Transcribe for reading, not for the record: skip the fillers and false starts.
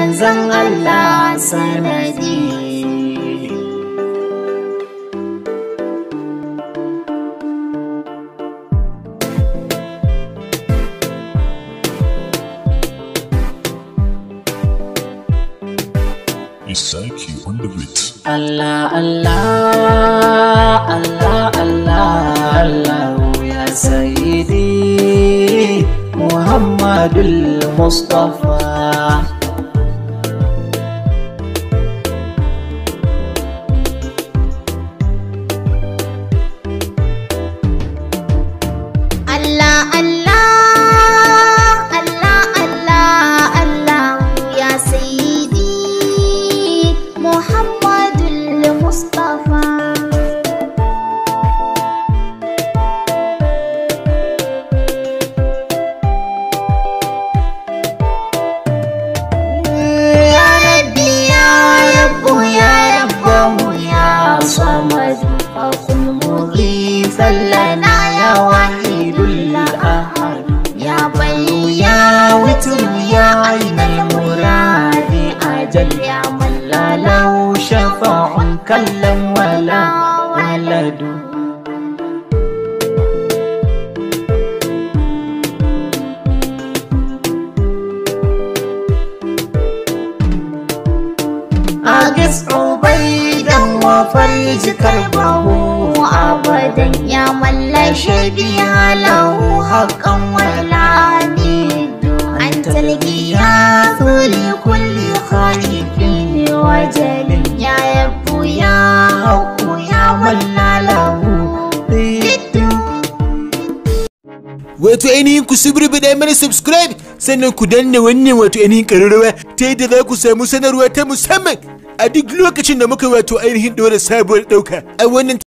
manzan Allah sanadi. Isaki on the beat. Allah Allah Allah Allah Allah ya Sayyidi Muhammadul Mustafa. Allah Allah Allah Allah Allah ya Sayyidi Muhammadul Mustafa. Ya Rabbi ya Rabbu ya Rabbahu ya Samad fakun mughithan lana ya wahidul ahad ya bayyu ya witru ya ainal muradi ajal ya man la lahu shafa'un kallam wala waladu. أقص عبيدا وفرج كربه أبدا يا من لا شبيه له حقا ولا ند. أنت الغياث لكل خائف وجل يا رب يا حق يا من لا له ضد. Wato ainihin ku subrubida mana subscribe sannan ku danna wannan wato ainihin ƙararrawa ta yadda za ku samu sanarwa ta musamman a duk lokacin da muka wato ainihin ɗora sabuwar ɗauka a wannan